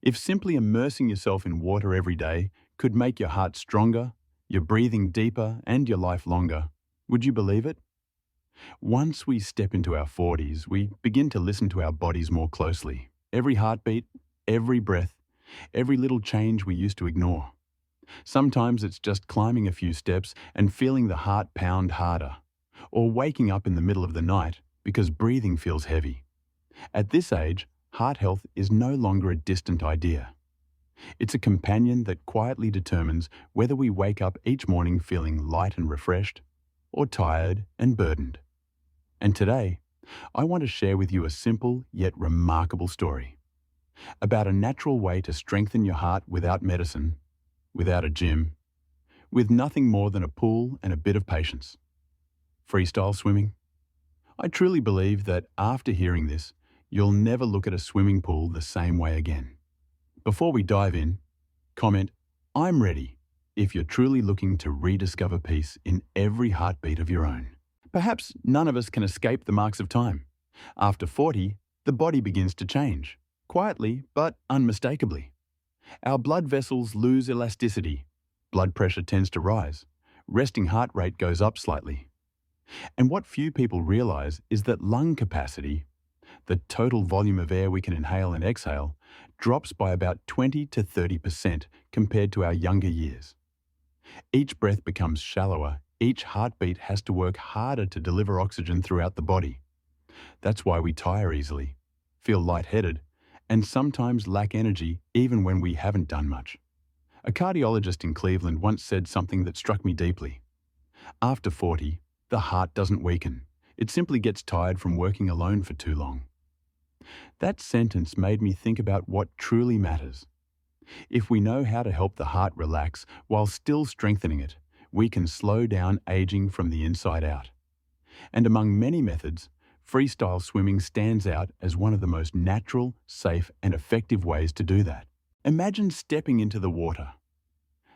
If simply immersing yourself in water every day could make your heart stronger, your breathing deeper, and your life longer, would you believe it? Once we step into our 40s, we begin to listen to our bodies more closely. Every heartbeat, every breath, every little change we used to ignore. Sometimes it's just climbing a few steps and feeling the heart pound harder, or waking up in the middle of the night because breathing feels heavy. At this age, heart health is no longer a distant idea. It's a companion that quietly determines whether we wake up each morning feeling light and refreshed, or tired and burdened. And today, I want to share with you a simple yet remarkable story about a natural way to strengthen your heart without medicine, without a gym, with nothing more than a pool and a bit of patience. Freestyle swimming. I truly believe that after hearing this, you'll never look at a swimming pool the same way again. Before we dive in, comment, "I'm ready," if you're truly looking to rediscover peace in every heartbeat of your own. Perhaps none of us can escape the marks of time. After 40, the body begins to change, quietly but unmistakably. Our blood vessels lose elasticity, blood pressure tends to rise, resting heart rate goes up slightly. And what few people realize is that lung capacity, the total volume of air we can inhale and exhale, drops by about 20 to 30% compared to our younger years. Each breath becomes shallower, each heartbeat has to work harder to deliver oxygen throughout the body. That's why we tire easily, feel lightheaded, and sometimes lack energy even when we haven't done much. A cardiologist in Cleveland once said something that struck me deeply. After 40, the heart doesn't weaken. It simply gets tired from working alone for too long. That sentence made me think about what truly matters. If we know how to help the heart relax while still strengthening it, we can slow down aging from the inside out. And among many methods, freestyle swimming stands out as one of the most natural, safe, and effective ways to do that. Imagine stepping into the water.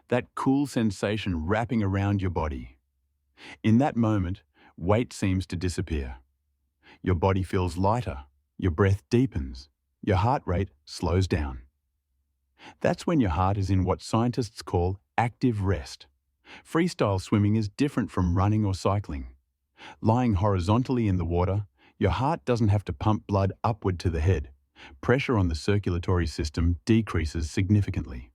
That cool sensation wrapping around your body. In that moment, weight seems to disappear. Your body feels lighter, your breath deepens, your heart rate slows down. That's when your heart is in what scientists call active rest. Freestyle swimming is different from running or cycling. Lying horizontally in the water, your heart doesn't have to pump blood upward to the head. Pressure on the circulatory system decreases significantly.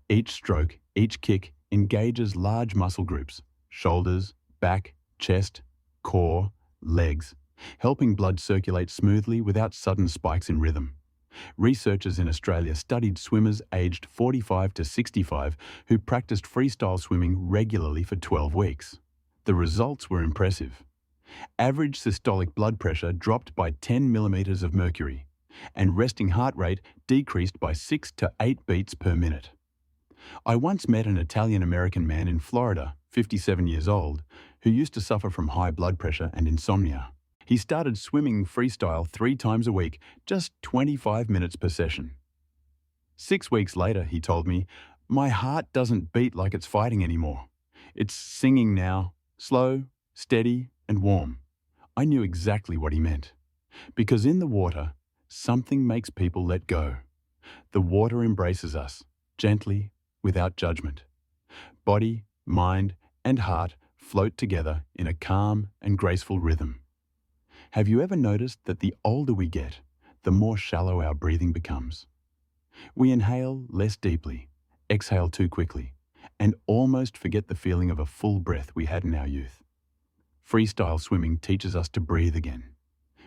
Each stroke, each kick engages large muscle groups, shoulders, back, chest, core, legs, helping blood circulate smoothly without sudden spikes in rhythm. Researchers in Australia studied swimmers aged 45 to 65 who practiced freestyle swimming regularly for 12 weeks. The results were impressive. Average systolic blood pressure dropped by 10 millimeters of mercury, and resting heart rate decreased by 6 to 8 beats per minute. I once met an Italian-American man in Florida, 57 years old, who used to suffer from high blood pressure and insomnia. He started swimming freestyle 3 times a week, just 25 minutes per session. 6 weeks later, he told me, "My heart doesn't beat like it's fighting anymore. It's singing now, slow, steady, and warm." I knew exactly what he meant. Because in the water, something makes people let go. The water embraces us, gently, without judgment. Body, mind, and heart float together in a calm and graceful rhythm. Have you ever noticed that the older we get, the more shallow our breathing becomes? We inhale less deeply, exhale too quickly, and almost forget the feeling of a full breath we had in our youth. Freestyle swimming teaches us to breathe again.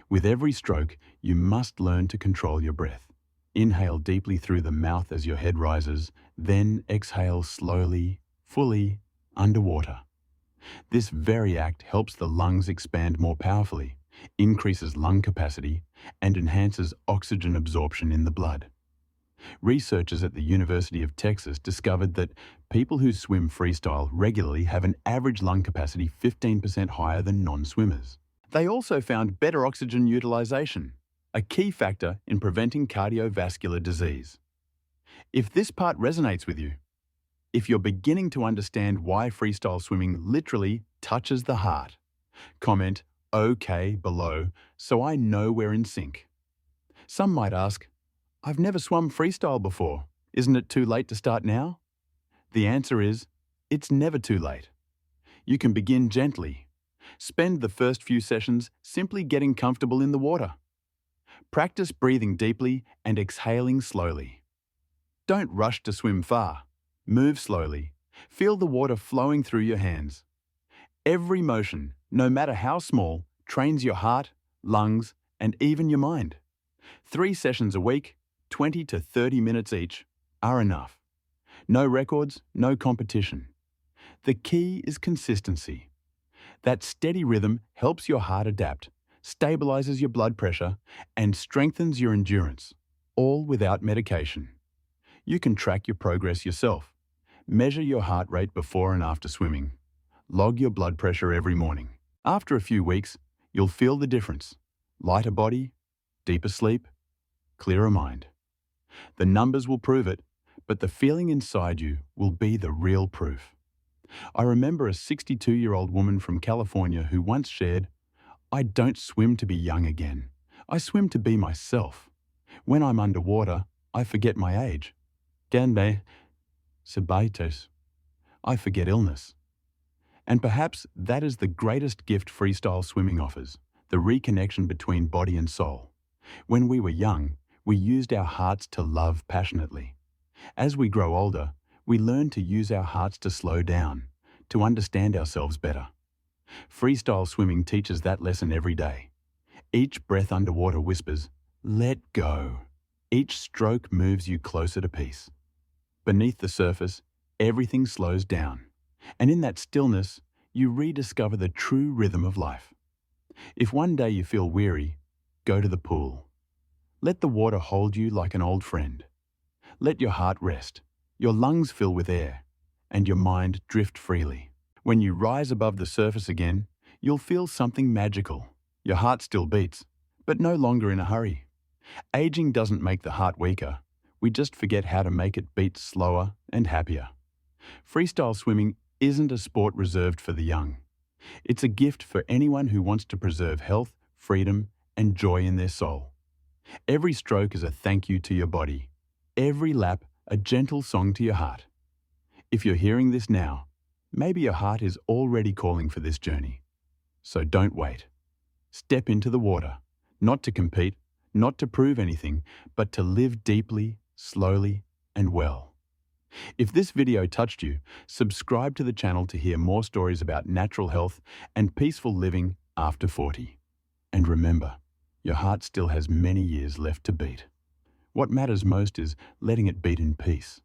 With every stroke, you must learn to control your breath. Inhale deeply through the mouth as your head rises, then exhale slowly, fully, underwater. This very act helps the lungs expand more powerfully, increases lung capacity, and enhances oxygen absorption in the blood. Researchers at the University of Texas discovered that people who swim freestyle regularly have an average lung capacity 15% higher than non-swimmers. They also found better oxygen utilization, a key factor in preventing cardiovascular disease. If this part resonates with you, if you're beginning to understand why freestyle swimming literally touches the heart, comment "OK" below so I know we're in sync. Some might ask, I've never swum freestyle before. Isn't it too late to start now? The answer is, it's never too late. You can begin gently. Spend the first few sessions simply getting comfortable in the water. Practice breathing deeply and exhaling slowly. Don't rush to swim far. Move slowly. Feel the water flowing through your hands. Every motion, no matter how small, trains your heart, lungs, and even your mind. 3 sessions a week, 20 to 30 minutes each, are enough. No records, no competition. The key is consistency. That steady rhythm helps your heart adapt, stabilizes your blood pressure, and strengthens your endurance, all without medication. You can track your progress yourself. Measure your heart rate before and after swimming. Log your blood pressure every morning. After a few weeks, you'll feel the difference. Lighter body, deeper sleep, clearer mind. The numbers will prove it, but the feeling inside you will be the real proof. I remember a 62-year-old woman from California who once shared, "I don't swim to be young again. I swim to be myself. When I'm underwater, I forget my age. Ganbe, sebaitos. I forget illness." And perhaps that is the greatest gift freestyle swimming offers, the reconnection between body and soul. When we were young, we used our hearts to love passionately. As we grow older, we learn to use our hearts to slow down, to understand ourselves better. Freestyle swimming teaches that lesson every day. Each breath underwater whispers, "Let go." Each stroke moves you closer to peace. Beneath the surface, everything slows down. And in that stillness, you rediscover the true rhythm of life. If one day you feel weary, go to the pool. Let the water hold you like an old friend. Let your heart rest, your lungs fill with air, and your mind drift freely. When you rise above the surface again, you'll feel something magical. Your heart still beats, but no longer in a hurry. Aging doesn't make the heart weaker. We just forget how to make it beat slower and happier. Freestyle swimming isn't a sport reserved for the young. It's a gift for anyone who wants to preserve health, freedom, and joy in their soul. Every stroke is a thank you to your body. Every lap, a gentle song to your heart. If you're hearing this now, maybe your heart is already calling for this journey. So don't wait. Step into the water, not to compete, not to prove anything, but to live deeply, slowly, and well. If this video touched you, subscribe to the channel to hear more stories about natural health and peaceful living after 40. And remember, your heart still has many years left to beat. What matters most is letting it beat in peace.